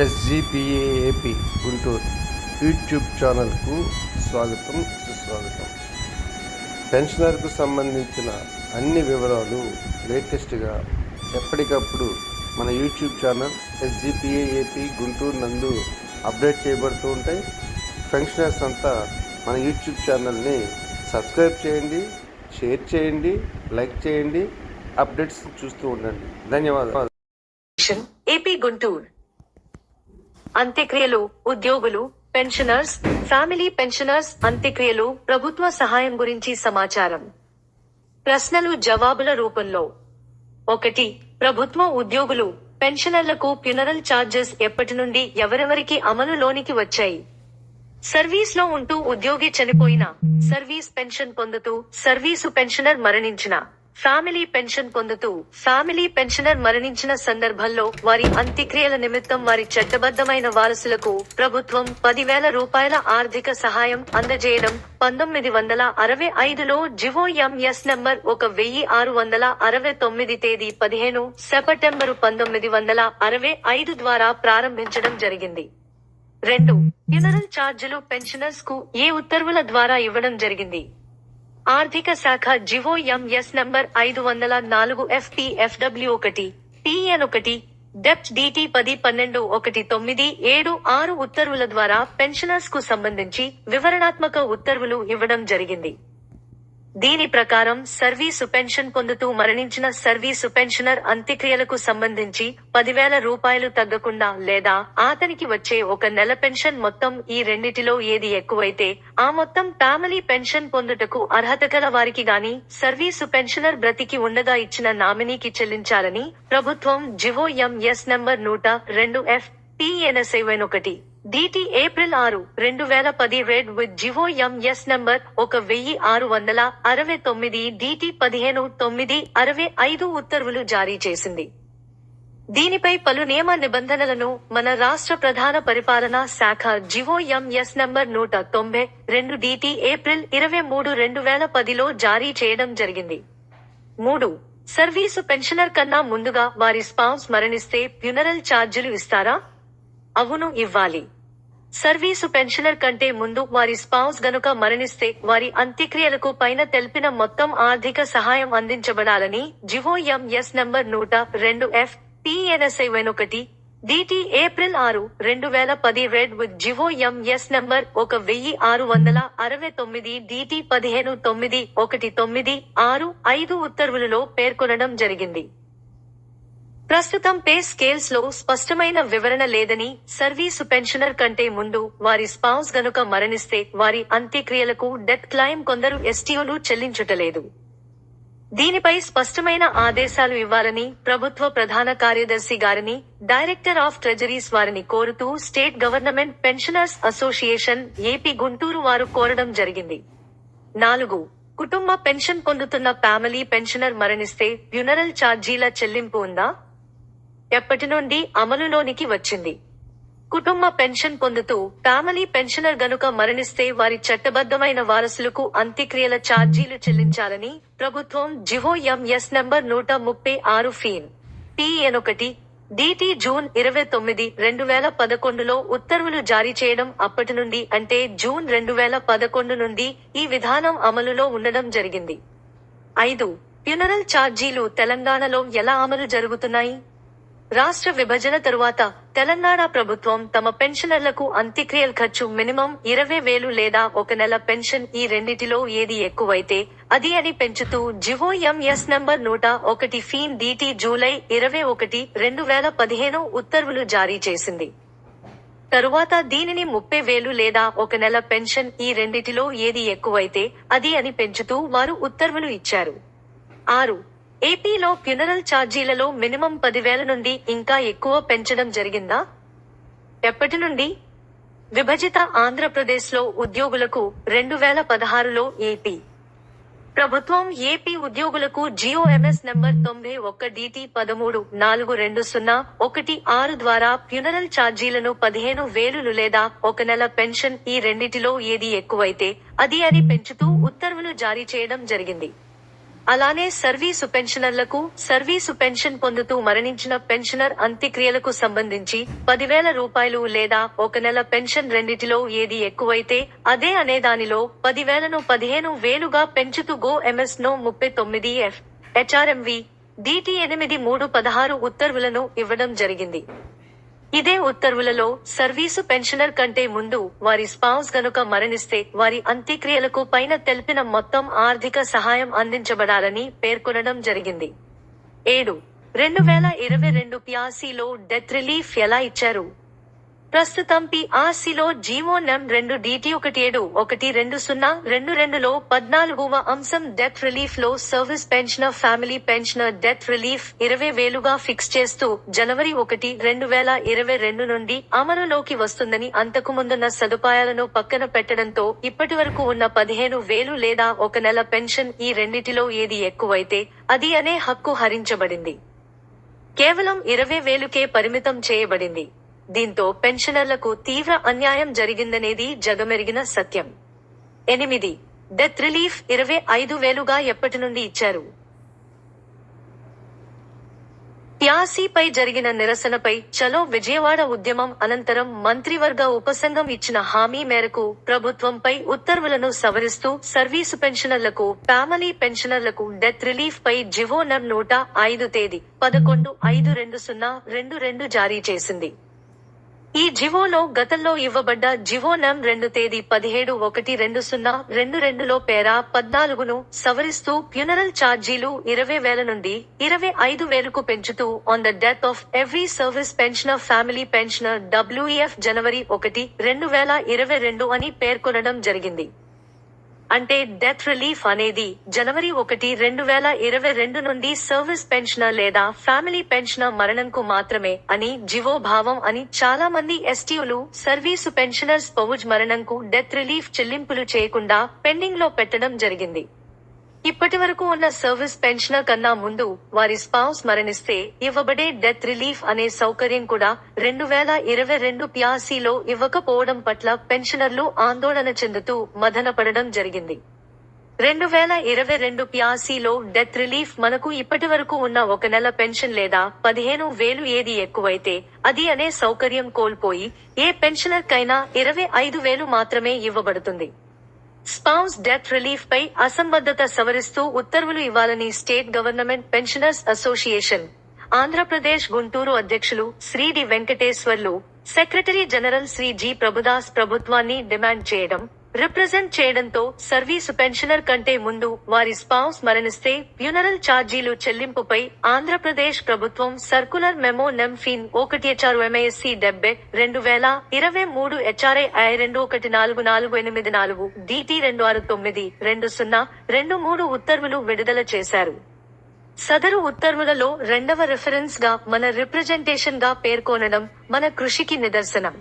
SGPAAP Guntur YouTube ఛానల్కు స్వాగతం సుస్వాగతం. పెన్షనర్కు సంబంధించిన అన్ని వివరాలు లేటెస్ట్గా ఎప్పటికప్పుడు మన యూట్యూబ్ ఛానల్ SGPAAP గుంటూరు నందు అప్డేట్ చేయబడుతూ ఉంటాయి. పెన్షనర్స్ అంతా మన యూట్యూబ్ ఛానల్ని సబ్స్క్రైబ్ చేయండి, షేర్ చేయండి, లైక్ చేయండి, అప్డేట్స్ చూస్తూ ఉండండి. ధన్యవాదాలు. ఏపీ గుంటూరు అంత్యక్రియలు, ఉద్యోగులు, పెన్షనర్స్, ఫ్యామిలీ పెన్షనర్స్ అంత్యక్రియలు, ప్రభుత్వ సహాయం గురించి సమాచారం. ప్రశ్నలు జవాబుల రూపంలో. 1. ప్రభుత్వ ఉద్యోగులు, పెన్షనర్లకు ఫ్యూనరల్ ఛార్జెస్ ఎప్పటి నుండి ఎవరెవరికి అమలులోనికి వచ్చాయి? సర్వీస్ లో ఉంటూ ఉద్యోగి చనిపోయిన, సర్వీస్ పెన్షన్ పొందుతూ, సర్వీసు పెన్షనర్ మరణించిన, ఫ్యామిలీ పెన్షన్ పొందుతూ, ఫ్యామిలీ పెన్షనర్ మరణించిన సందర్భంలో వారి అంత్యక్రియల నిమిత్తం వారి చట్టబద్ధమైన వారసులకు ప్రభుత్వం 10,000 రూపాయల ఆర్థిక సహాయం అందజేయడం 1965లో జివో ఎంఎస్ నంబర్ 1669 తేదీ 15 సెప్టెంబరు 1965 ద్వారా ప్రారంభించడం జరిగింది. 2. ఫ్యూనరల్ ఛార్జీలు పెన్షనర్స్ కు ఏ ఉత్తర్వుల ద్వారా ఇవ్వడం జరిగింది? ఆర్థిక శాఖ GO MS number 504 FPFW1 PN1 డెప్ట్ DT 10-12-1976 ఉత్తర్వుల ద్వారా పెన్షనర్స్ కు సంబంధించి వివరణాత్మక ఉత్తర్వులు ఇవ్వడం జరిగింది. దీని ప్రకారం సర్వీసు పెన్షన్ పొందుతూ మరణించిన సర్వీసు పెన్షనర్ అంత్యక్రియలకు సంబంధించి 10,000 రూపాయలు తగ్గకుండా లేదా అతనికి వచ్చే ఒక నెల పెన్షన్ మొత్తం ఈ రెండిటిలో ఏది ఎక్కువైతే ఆ మొత్తం ఫ్యామిలీ పెన్షన్ పొందుటకు అర్హత గల వారికి గాని, సర్వీసు పెన్షనర్ బ్రతికి ఉండగా ఇచ్చిన నామినీకి చెల్లించాలని ప్రభుత్వం GO MS number 102 FPN71 DT April 6, 2010 read with GO MS number 1669 DT 15/9/65 ఉత్తర్వులు జారీ చేసింది. దీనిపై పలు నియమ నిబంధనలను మన రాష్ట్ర ప్రధాన పరిపాలనా శాఖ GO MS number 192 DT April 23, 2010లో జారీ చేయడం జరిగింది. 3. సర్వీసు పెన్షనర్ కన్నా ముందుగా వారి స్పౌస్ మరణిస్తే ఫ్యూనరల్ ఛార్జీలు ఇస్తారా? అవును, ఇవ్వాలి. సర్వీసు పెన్షనర్ కంటే ముందు వారి స్పౌస్ గనుక మరణిస్తే వారి అంత్యక్రియలకు పైన తెలిపిన మొత్తం ఆర్థిక సహాయం అందించబడాలని GO MS number 102 FPN71 DT April 6, 2010 read with GO MS number 1669 DT 15/9/1965 ఉత్తర్వులలో పేర్కొనడం జరిగింది. ప్రస్తుతం పే స్కేల్స్ లో స్పష్టమైన వివరణ లేదని, సర్వీసు పెన్షనర్ కంటే ముందు వారి స్పౌస్ గనుక మరణిస్తే వారి అంత్యక్రియలకు డెత్ క్లైమ్ కొందరు ఎస్టీఓలు చెల్లించుటలేదు. దీనిపై స్పష్టమైన ఆదేశాలు ఇవ్వాలని ప్రభుత్వ ప్రధాన కార్యదర్శి గారిని, డైరెక్టర్ ఆఫ్ ట్రెజరీస్ వారిని కోరుతూ state government pensioners association AP Guntur వారు కోరడం జరిగింది. 4. కుటుంబ పెన్షన్ పొందుతున్న ఫ్యామిలీ పెన్షనర్ మరణిస్తే ఫ్యూనరల్ ఛార్జీల చెల్లింపు ఉందా? ఎప్పటి నుండి అమలులోనికి వచ్చింది? కుటుంబ పెన్షన్ పొందుతూ ఫ్యామిలీ పెన్షనర్ గనుక మరణిస్తే వారి చట్టబద్ధమైన వారసులకు అంత్యక్రియల ఛార్జీలు చెల్లించాలని ప్రభుత్వం GO MS number 136 ఫీన్ PN1 DT June 29, 2011లో ఉత్తర్వులు జారీ చేయడం అప్పటి నుండి అంటే జూన్ 2011 నుండి ఈ విధానం అమలులో ఉండడం జరిగింది. 5. ఫ్యూనరల్ ఛార్జీలు తెలంగాణలో ఎలా అమలు జరుగుతున్నాయి? రాష్ట్ర విభజన తరువాత తెలంగాణ ప్రభుత్వం తమ పెన్షనర్లకు అంత్యక్రియల ఖర్చు మినిమం 20,000 లేదా ఒక నెల పెన్షన్ ఈ రెండిటిలో ఏది ఎక్కువైతే అది అని పెంచుతూ GO MS number 101 ఫీన్ DT July 21, 2015 ఉత్తర్వులు జారీ చేసింది. తరువాత దీనిని 30,000 లేదా ఒక నెల పెన్షన్ ఈ రెండిటిలో ఏది ఎక్కువైతే అది అని పెంచుతూ వారు ఉత్తర్వులు ఇచ్చారు. 6. ఏపీలో ఫ్యూనరల్ ఛార్జీలలో మినిమం 10,000 నుండి ఇంకా ఎక్కువ పెంచడం జరిగిందా? ఎప్పటి నుండి? విభజిత ఆంధ్రప్రదేశ్లో ఉద్యోగులకు 2016లో ఏపీ ప్రభుత్వం ఏపీ ఉద్యోగులకు జిఓఎంఎస్ నంబర్ 91 DT 13-420-16 ద్వారా ఫ్యూనరల్ ఛార్జీలను 15,000 లేదా ఒక నెల పెన్షన్ ఈ రెండిటిలో ఏది ఎక్కువైతే అది అని పెంచుతూ ఉత్తర్వులు జారీ చేయడం జరిగింది. అలానే సర్వీసు పెన్షనర్లకు సర్వీసు పెన్షన్ పొందుతూ మరణించిన పెన్షనర్ అంత్యక్రియలకు సంబంధించి 10,000 రూపాయలు లేదా 1 నెల పెన్షన్ రెండిటిలో ఏది ఎక్కువైతే అదే అనే దానిలో 10,000ను 15,000గా పెంచుతూ GO MS no 39F HRMV DT 8316 ఉత్తర్వులను ఇవ్వడం జరిగింది. ఇదే ఉత్తర్వులలో సర్వీసు పెన్షనర్ కంటే ముందు వారి స్పౌస్ గనుక మరణిస్తే వారి అంత్యక్రియలకు పైన తెలిపిన మొత్తం ఆర్థిక సహాయం అందించబడాలని పేర్కొనడం జరిగింది. 7/2022 PRCలో డెత్ రిలీఫ్ ఎలా ఇచ్చారు? ప్రస్తుతం PRCలో జీవో నం 2 DT 17/12022లో 14వ అంశం డెత్ రిలీఫ్ లో service pensioner family pensioner death relief 20,000గా ఫిక్స్ చేస్తూ జనవరి 1, 2022 నుండి అమలులోకి వస్తుందని అంతకుముందున్న సదుపాయాలను పక్కన పెట్టడంతో ఇప్పటివరకు ఉన్న 15,000 లేదా 1 నెల పెన్షన్ ఈ రెండిటిలో ఏది ఎక్కువైతే అది అనే హక్కు హరించబడింది. కేవలం 20,000కే పరిమితం చేయబడింది. దీంతో పెన్షనర్లకు తీవ్ర అన్యాయం జరిగిందనేది జగమెరిగిన సత్యం. 8. డెత్ రిలీఫ్ 25,000గా ఎప్పటి నుండి ఇచ్చారు? PRCపై జరిగిన నిరసనపై చలో విజయవాడ ఉద్యమం అనంతరం మంత్రివర్గ ఉపసంఘం ఇచ్చిన హామీ మేరకు ప్రభుత్వంపై ఉత్తర్వులను సవరిస్తూ సర్వీసు పెన్షనర్లకు ఫ్యామిలీ పెన్షనర్లకు డెత్ రిలీఫ్ పై జీవో నం 105 తేదీ 11/5/2022 జారీ చేసింది. ఈ జీవోలో గతంలో ఇవ్వబడ్డ జీవో నం 2 తేదీ 17/1/2022లో పేరా 14ను సవరిస్తూ ఫ్యూనరల్ ఛార్జీలు 20,000 నుండి 25,000కు పెంచుతూ on the death of every service pensioner family pensioner WEF జనవరి 1, 2022 అని పేర్కొనడం జరిగింది. అంటే డెత్ రిలీఫ్ అనేది జనవరి 1, 2022 నుండి సర్వీస్ పెన్షనర్ లేదా ఫ్యామిలీ పెన్షనర్ మరణంకు మాత్రమే అని జీవో భావం అని చాలా మంది STUలు సర్వీసు పెన్షనర్స్ స్పౌజ్ మరణంకు డెత్ రిలీఫ్ చెల్లింపులు చేయకుండా పెండింగ్ లో పెట్టడం జరిగింది. ఇప్పటివరకు ఉన్న సర్వీస్ పెన్షనర్ కన్నా ముందు వారి స్పౌస్ మరణిస్తే ఇవ్వబడే డెత్ రిలీఫ్ అనే సౌకర్యం కూడా 2022 PRCలో ఇవ్వకపోవడం పట్ల పెన్షనర్లు ఆందోళన చెందుతూ మదనపడడం జరిగింది. 2022 PRCలో డెత్ రిలీఫ్ మనకు ఇప్పటివరకు ఉన్న 1 నెల పెన్షన్ లేదా 15,000 ఏది ఎక్కువైతే అది అనే సౌకర్యం కోల్పోయి ఏ పెన్షనర్ కైనా 25,000 మాత్రమే ఇవ్వబడుతుంది. స్పౌస్ డెత్ రిలీఫ్ పై అసంబద్ధత సవరిస్తూ ఉత్తర్వులు ఇవ్వాలని state government pensioners association Andhra Pradesh Guntur అధ్యక్షులు Shri D Venkateswarlu, secretary general Shri G Prabhudas ప్రభుత్వాన్ని డిమాండ్ చేయడం, రిప్రజెంట్ చేయడంతో సర్వీసు పెన్షనర్ కంటే ముందు వారి స్పౌస్ మరణిస్తే ఫ్యూనరల్ ఛార్జీలు చెల్లింపుపై ఆంధ్రప్రదేశ్ ప్రభుత్వం సర్కులర్ మెమో నం ఫిన్ 1/MISC 70/2023 HRA 214484 DT 26920203 ఉత్తర్వులు విడుదల చేశారు. సదరు ఉత్తర్వులలో 2వ రిఫరెన్స్ గా మన రిప్రజెంటేషన్ గా పేర్కొనడం మన కృషికి నిదర్శనం.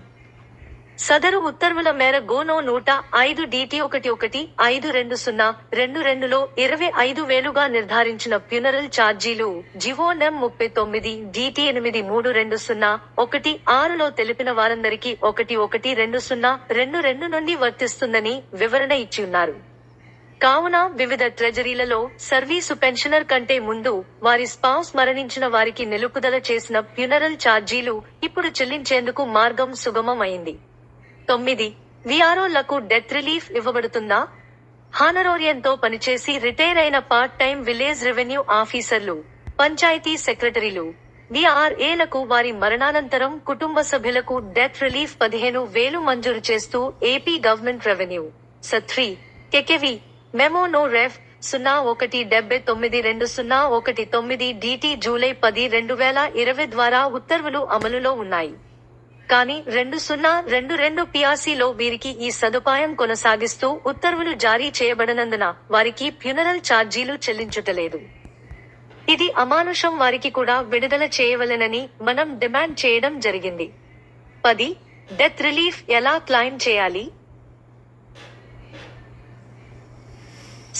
సదరు ఉత్తర్వుల మేర గోనో 105 DT 11/5/2022లో 25,000గా నిర్ధారించిన ఫ్యూనరల్ ఛార్జీలు జీవో నం 39 DT 83/201/6లో తెలిపిన వారందరికీ 1/1/2022 నుండి వర్తిస్తుందని వివరణ ఇచ్చి ఉన్నారు. కావున వివిధ ట్రెజరీలలో సర్వీసు పెన్షనర్ కంటే ముందు వారి స్పౌస్ మరణించిన వారికి నిలుపుదల చేసిన ఫ్యూనరల్ ఛార్జీలు ఇప్పుడు చెల్లించేందుకు మార్గం సుగమం అయింది. 9. VROలకు డెత్ రిలీఫ్ ఇవ్వబడుతుందా? హానరోరియంతో పనిచేసి రిటైర్ అయిన పార్ట్ టైం విలేజ్ రెవెన్యూ ఆఫీసర్లు, పంచాయతీ సెక్రటరీలు, VRAలకు వారి మరణానంతరం కుటుంబ సభ్యులకు డెత్ రిలీఫ్ 15,000 మంజూరు చేస్తూ ఏపీ గవర్నమెంట్ రెవెన్యూ స3 కెకెవి memo no ref 01/79/2019 DT July 10, 2020 ద్వారా ఉత్తర్వులు అమలులో ఉన్నాయి. కానీ 2022 PRCలో వీరికి ఈ సదుపాయం కొనసాగిస్తూ ఉత్తర్వులు జారీ చేయబడనందున వారికి ఫ్యూనరల్ ఛార్జీలు చెల్లించుటలేదు. ఇది అమానుషం. వారికి కూడా విడుదల చేయవలెనని మనం డిమాండ్ చేయడం జరిగింది. 10. డెత్ రిలీఫ్ ఎలా క్లెయిమ్ చేయాలి?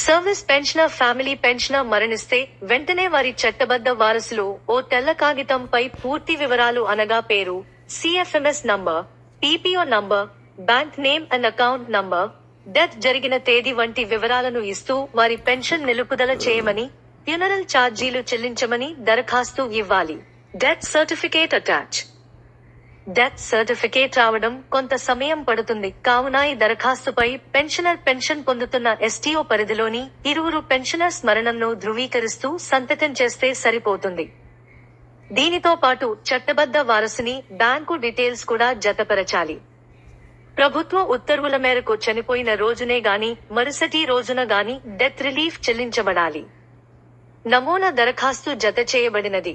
సర్వీస్ పెన్షనర్ ఫ్యామిలీ పెన్షనర్ మరణిస్తే వెంటనే వారి చట్టబద్ధ వారసులు ఓ తెల్ల కాగితంపై పూర్తి వివరాలు అనగా పేరు, CFMS number, PPO number, bank name and account number, death జరిగిన తేదీ వంటి వివరాలను ఇస్తూ వారి పెన్షన్ నిలుపుదల చేయమని, ఫ్యూనరల్ ఛార్జీలు చెల్లించమని దరఖాస్తు ఇవ్వాలి. Death certificate attach. Death certificate రావడం కొంత సమయం పడుతుంది కావున ఈ దరఖాస్తుపై పెన్షనర్ పెన్షన్ పొందుతున్న ఎస్టీఓ పరిధిలోని ఇరువురు పెన్షనర్స్ మరణంను ధృవీకరిస్తూ సంతకం చేస్తే సరిపోతుంది. దీనితో పాటు చట్టబద్ధ వారసుని బ్యాంకు డీటెయిల్స్ కూడా జతపరచాలి. ప్రభుత్వ ఉత్తర్వుల మేరకు చనిపోయిన రోజునే గాని మరుసటి రోజున గాని డెత్ రిలీఫ్ చెల్లించబడాలి. నమూనా దరఖాస్తు జత చేయబడినది.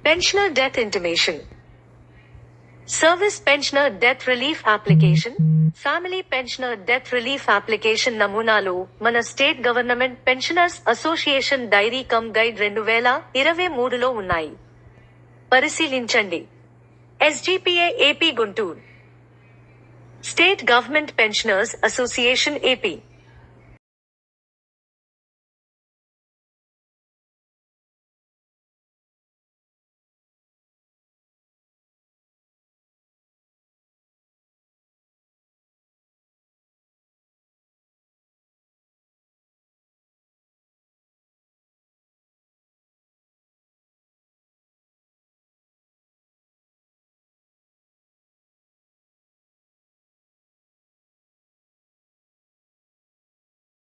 Pensioner death intimation, service pensioner death relief application, family pensioner death relief application నమూనాలు మన state government pensioners association diary cum guide 2023లో ఉన్నాయి. పరిశీలించండి. SGPA AP Guntur, state government pensioners association AP.